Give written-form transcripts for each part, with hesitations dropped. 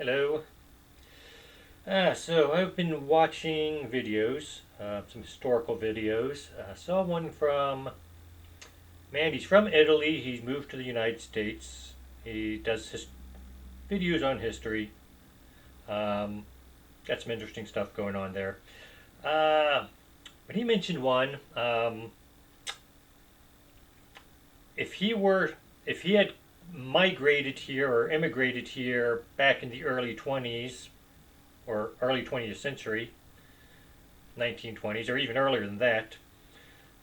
Hello. So I've been watching videos, some historical videos. Saw one from man. He's from Italy. He's moved to the United States. He does his videos on history. Um, Got some interesting stuff going on there. Uh, but he mentioned one. If he were, if he had migrated here or immigrated here back in the early 20s or early 20th century, 1920s, or even earlier than that,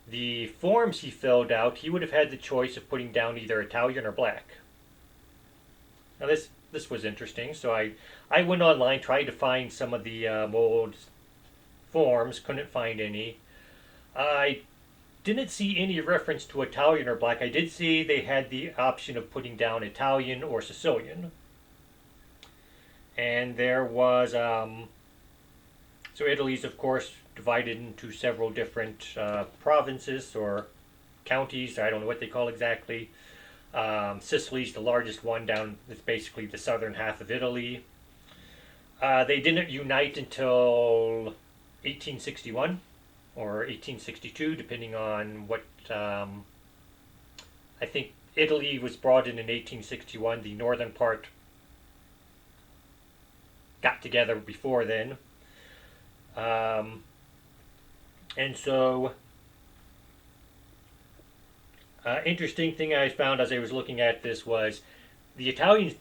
the forms he filled out, he would have had the choice of putting down either Italian or black. Now this was interesting, so I went online, tried to find some of the old forms, couldn't find any. I didn't see any reference to Italian or black. I did see they had the option of putting down Italian or Sicilian, and there was so Italy's of course divided into several different provinces or counties. I don't know what they call exactly. Sicily's the largest one down. It's basically the southern half of Italy. They didn't unite until 1861 or 1862, depending on what. I think Italy was brought in 1861. The northern part got together before then. Um, and so, interesting thing I found as I was looking at this was the Italians.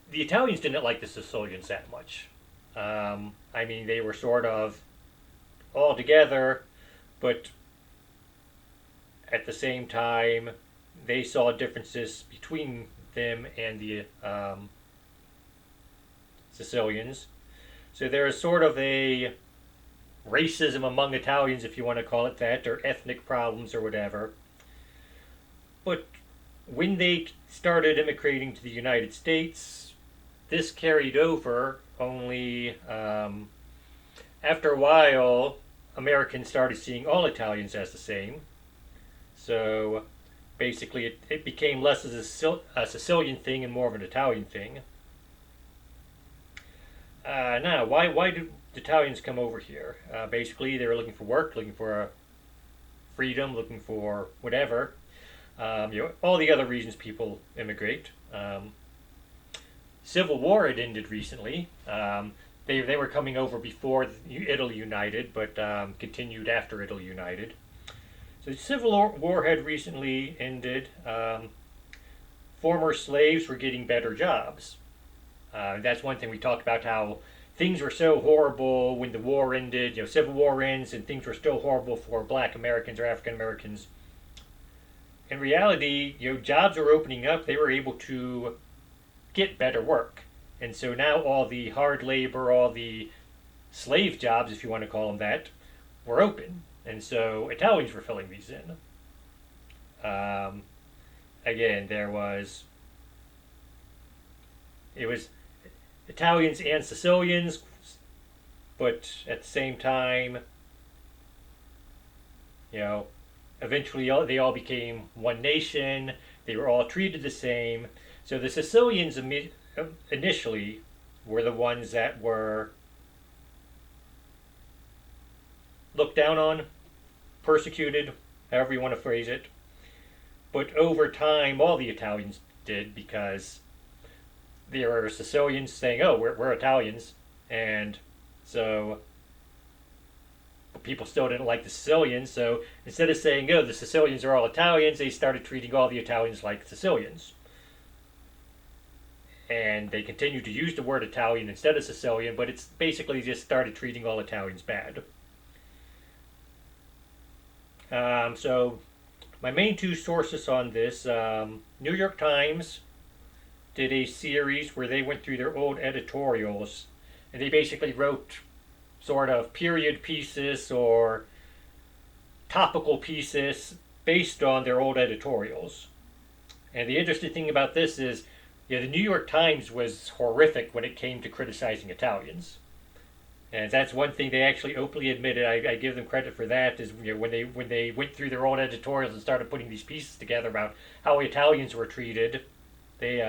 The Italians didn't like the Sicilians that much. I mean, they were sort of all together, but at the same time, they saw differences between them and the Sicilians. So there is sort of a racism among Italians, if you want to call it that, or ethnic problems or whatever. But when they started immigrating to the United States, this carried over. Only after a while, Americans started seeing all Italians as the same. So basically, it became less as a Sicilian thing and more of an Italian thing. Now, why did the Italians come over here? Basically, they were looking for work, looking for freedom, looking for whatever. All the other reasons people immigrate. Civil War had ended recently. They were coming over before Italy united, but continued after Italy united. So the Civil War had recently ended. Former slaves were getting better jobs. That's one thing we talked about, how things were so horrible when the war ended. Civil War ends and things were still horrible for Black Americans or African Americans. In reality, jobs were opening up. They were able to get better work, and so now all the hard labor, all the slave jobs, if you want to call them that, were open, and so Italians were filling these in. Again, it was Italians and Sicilians, but at the same time, you know, eventually they all became one nation. They were all treated the same. So the Sicilians initially were the ones that were looked down on, persecuted, however you want to phrase it. But over time, all the Italians did, because there were Sicilians saying, "Oh, we're Italians," and so people still didn't like the Sicilians. So instead of saying, "Oh, the Sicilians are all Italians," they started treating all the Italians like Sicilians, and they continued to use the word Italian instead of Sicilian, but it's basically just started treating all Italians bad. So my main two sources on this, New York Times did a series where they went through their old editorials, and they basically wrote sort of period pieces or topical pieces based on their old editorials. And the interesting thing about this is, the New York Times was horrific when it came to criticizing Italians. And that's one thing they actually openly admitted. I give them credit for that. Is when they went through their own editorials and started putting these pieces together about how Italians were treated, they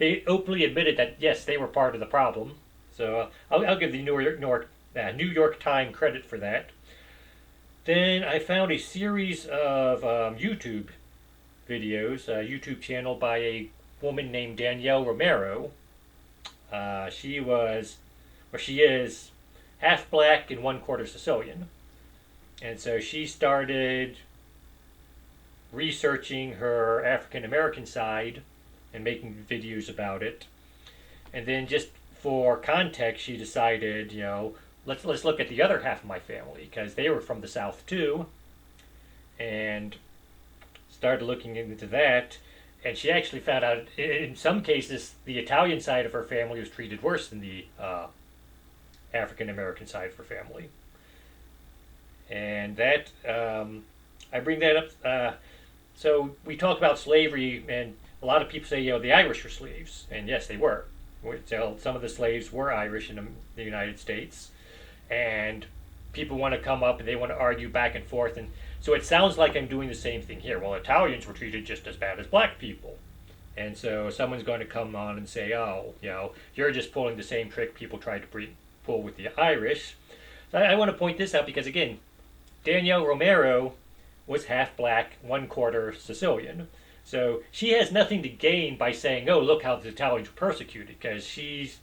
they openly admitted that yes, they were part of the problem. So I'll give the New York Times credit for that. Then I found a series of YouTube videos, a YouTube channel by a woman named Danielle Romero. She was, or she is, half black and one quarter Sicilian. And so she started researching her African American side and making videos about it. And then just for context, she decided, let's look at the other half of my family because they were from the South too, and started looking into that. And she actually found out in some cases the Italian side of her family was treated worse than the African American side of her family. And that I bring that up. So we talk about slavery, and a lot of people say, the Irish were slaves, and yes, they were. So some of the slaves were Irish in the United States, and people want to come up and they want to argue back and forth, and so it sounds like I'm doing the same thing here. Well, Italians were treated just as bad as black people, and so someone's going to come on and say, oh, you're just pulling the same trick people tried to pull with the Irish. So I want to point this out because again, Danielle Romero was half black, one quarter Sicilian. So she has nothing to gain by saying, oh, look how the Italians were persecuted, because she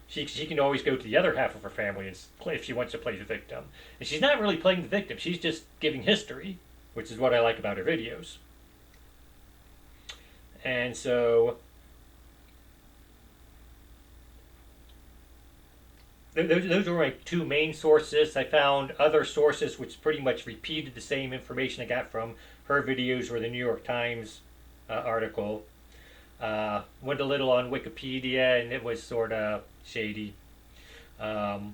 can always go to the other half of her family and play if she wants to play the victim. And she's not really playing the victim, she's just giving history, which is what I like about her videos. And so those were my two main sources. I found other sources which pretty much repeated the same information I got from her videos or the New York Times article. Went a little on Wikipedia, and it was sort of shady, or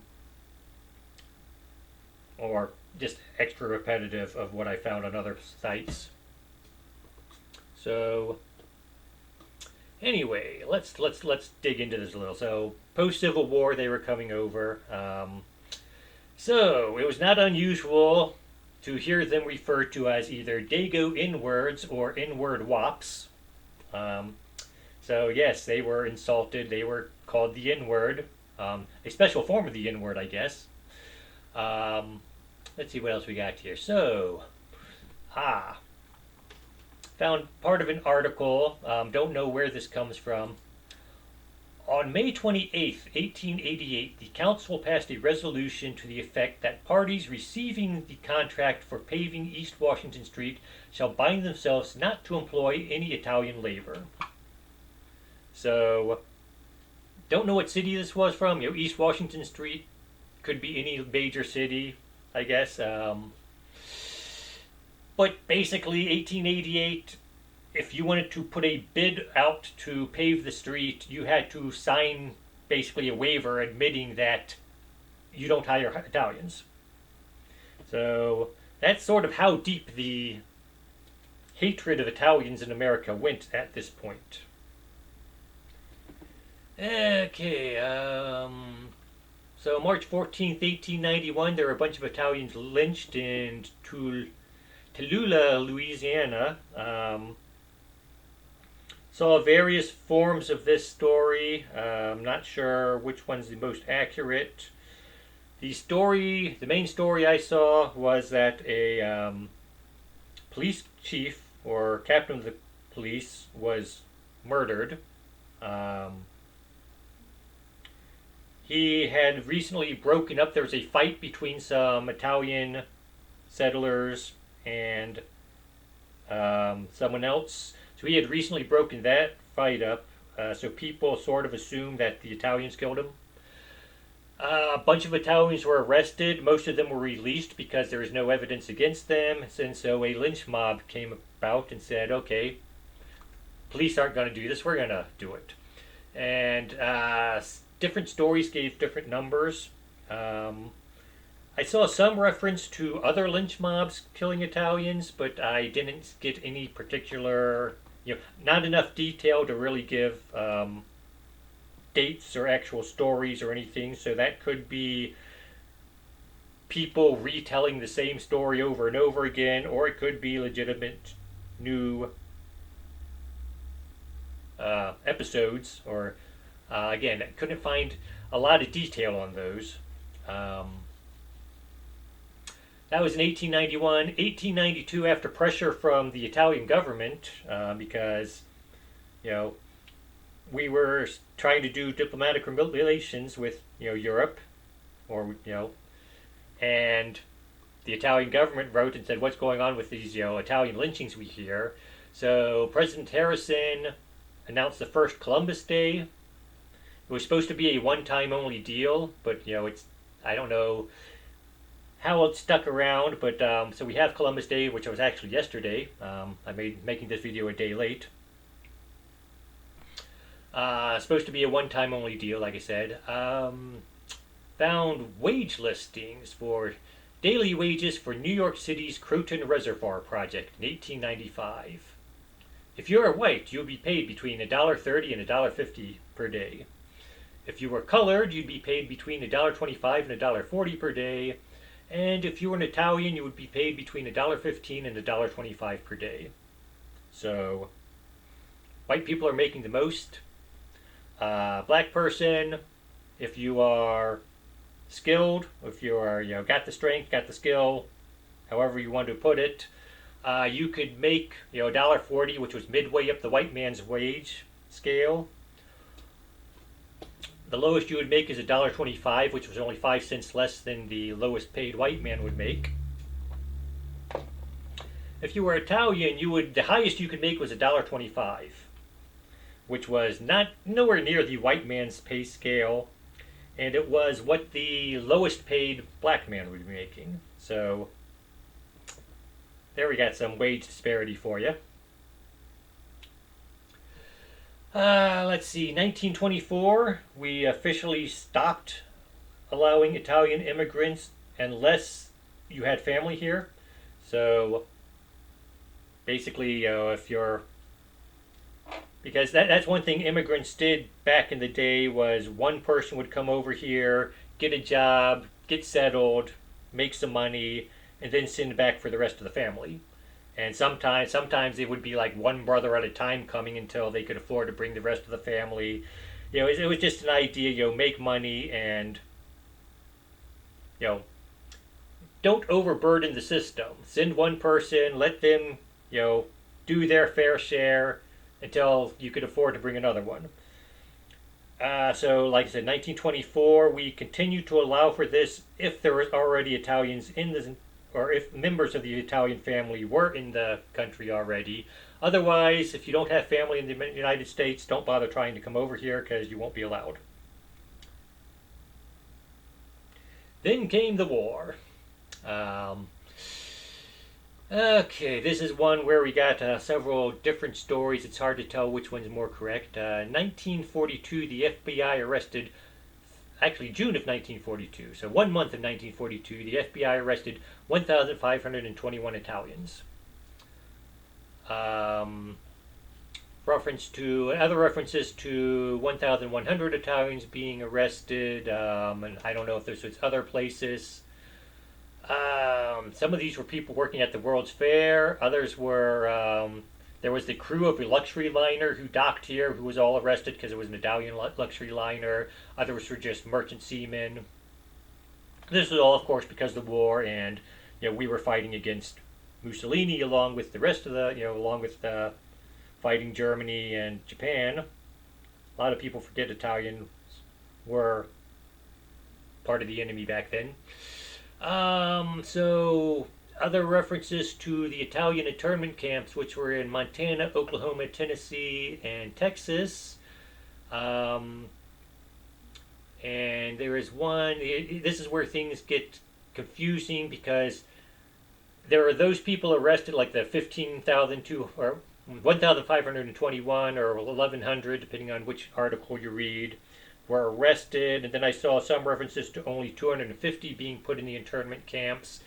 just extra repetitive of what I found on other sites. So anyway, let's dig into this a little. So post Civil War, they were coming over. So it was not unusual to hear them referred to as either Dago N-words or N-word wops. So yes, they were insulted. They were called the N-word, a special form of the N-word, I guess. Let's see what else we got here. So, found part of an article. Don't know where this comes from. On May 28th, 1888, the Council passed a resolution to the effect that parties receiving the contract for paving East Washington Street shall bind themselves not to employ any Italian labor. So, don't know what city this was from. East Washington Street could be any major city, I guess. But basically, 1888, if you wanted to put a bid out to pave the street, you had to sign basically a waiver admitting that you don't hire Italians. So that's sort of how deep the hatred of Italians in America went at this point. Okay, so March 14th, 1891, there were a bunch of Italians lynched in Tallulah, Louisiana. Saw various forms of this story. I'm not sure which one's the most accurate. The main story I saw was that a police chief or captain of the police was murdered. He had recently broken up. There was a fight between some Italian settlers and someone else. So he had recently broken that fight up. So people sort of assumed that the Italians killed him. A bunch of Italians were arrested. Most of them were released because there was no evidence against them. And so a lynch mob came about and said, okay, police aren't going to do this, we're going to do it. And different stories gave different numbers. I saw some reference to other lynch mobs killing Italians, but I didn't get any particular, not enough detail to really give dates or actual stories or anything. So that could be people retelling the same story over and over again, or it could be legitimate new episodes, or again, I couldn't find a lot of detail on those. Um, that was in 1891. 1892, after pressure from the Italian government, because you know we were trying to do diplomatic relations with Europe, or and the Italian government wrote and said, "What's going on with these Italian lynchings we hear?" So President Harrison announced the first Columbus Day. It was supposed to be a one-time only deal, but it's I don't know how it stuck around. But so we have Columbus Day, which was actually yesterday. I made making this video a day late. Supposed to be a one-time only deal, like I said. Found wage listings for daily wages for New York City's Croton Reservoir project in 1895. If you are white, you'll be paid between $1.30 and $1.50 per day. If you were colored, you'd be paid between $1.25 and $1.40 per day. And if you were an Italian, you would be paid between $1.15 and $1.25 per day. So, white people are making the most. Black person, if you are skilled, if you are got the strength, got the skill, however you want to put it, you could make $1.40, which was midway up the white man's wage scale. The lowest you would make is $1.25, which was only 5 cents less than the lowest paid white man would make. If you were Italian, the highest you could make was $1.25, which was nowhere near the white man's pay scale, and it was what the lowest paid black man would be making. So there we got some wage disparity for you. Let's see, 1924, we officially stopped allowing Italian immigrants unless you had family here. So basically, if you're because that's one thing immigrants did back in the day, was one person would come over here, get a job, get settled, make some money, and then send back for the rest of the family. And sometimes it would be like one brother at a time coming until they could afford to bring the rest of the family. It was just an idea, make money and don't overburden the system. Send one person, let them do their fair share until you could afford to bring another one. So, like I said, 1924, we continued to allow for this if there was already Italians in the, or if members of the Italian family were in the country already. Otherwise, if you don't have family in the United States, don't bother trying to come over here because you won't be allowed. Then came the war. Okay, this is one where we got several different stories. It's hard to tell which one's more correct. 1942, the FBI arrested, actually June of 1942, so 1 month of 1942, the FBI arrested 1,521 Italians. Other references to 1,100 Italians being arrested, and I don't know if this was other places. Some of these were people working at the World's Fair. Others were, there was the crew of a luxury liner who docked here, who was all arrested because it was an Italian luxury liner. Others were just merchant seamen. This was all, of course, because of the war, and we were fighting against Mussolini along with the rest of the, along with fighting Germany and Japan. A lot of people forget Italians were part of the enemy back then. So other references to the Italian internment camps, which were in Montana, Oklahoma, Tennessee, and Texas. And there is one, this is where things get confusing because there are those people arrested, like the 15,002 or 1,521 or 1,100, depending on which article you read, were arrested, and then I saw some references to only 250 being put in the internment camps.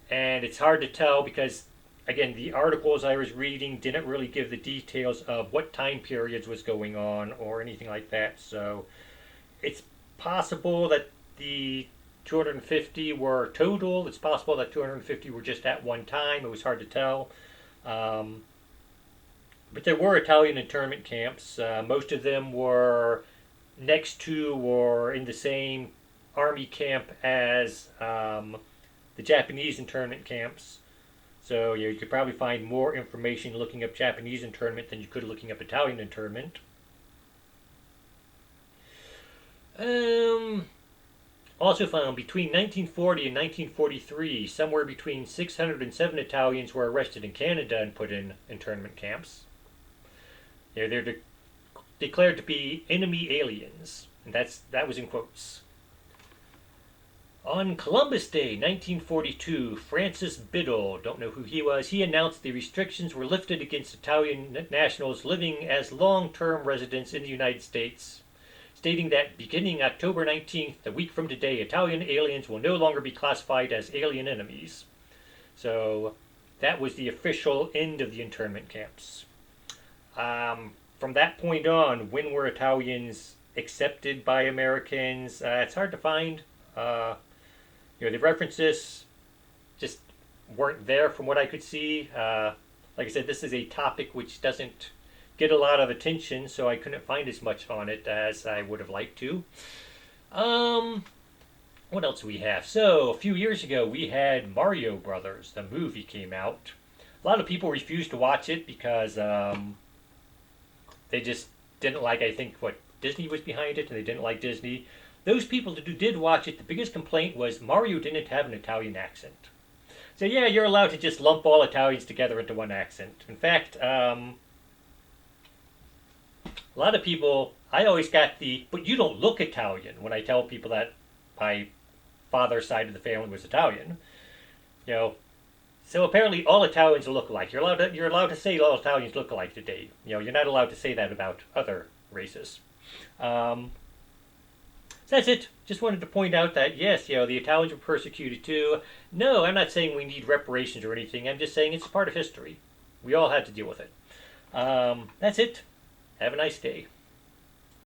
And it's hard to tell because, again, the articles I was reading didn't really give the details of what time periods was going on or anything like that. So it's possible that the 250 were total. It's possible that 250 were just at one time. It was hard to tell. But there were Italian internment camps. Most of them were next to or in the same army camp as the Japanese internment camps. So you could probably find more information looking up Japanese internment than you could looking up Italian internment. Um, Also found between 1940 and 1943, somewhere between 607 Italians were arrested in Canada and put in internment camps. They're declared to be enemy aliens, and that was in quotes. On Columbus Day, 1942, Francis Biddle, don't know who he was, he announced the restrictions were lifted against Italian nationals living as long-term residents in the United States, stating that beginning October 19th, a week from today, Italian aliens will no longer be classified as alien enemies. So that was the official end of the internment camps. From that point on, when were Italians accepted by Americans? It's hard to find. The references just weren't there from what I could see. Like I said, this is a topic which doesn't get a lot of attention, so I couldn't find as much on it as I would have liked to. What else do we have? So, a few years ago, we had Mario Brothers. The movie came out. A lot of people refused to watch it because they just didn't like, I think, what Disney was behind it, and they didn't like Disney. Those people who did watch it, the biggest complaint was Mario didn't have an Italian accent. So yeah, you're allowed to just lump all Italians together into one accent. In fact, a lot of people, I always got but you don't look Italian when I tell people that my father's side of the family was Italian. So apparently all Italians look alike. You're allowed to say all Italians look alike today. You're not allowed to say that about other races. So that's it. Just wanted to point out that yes, the Italians were persecuted too. No, I'm not saying we need reparations or anything. I'm just saying it's part of history. We all had to deal with it. That's it. Have a nice day.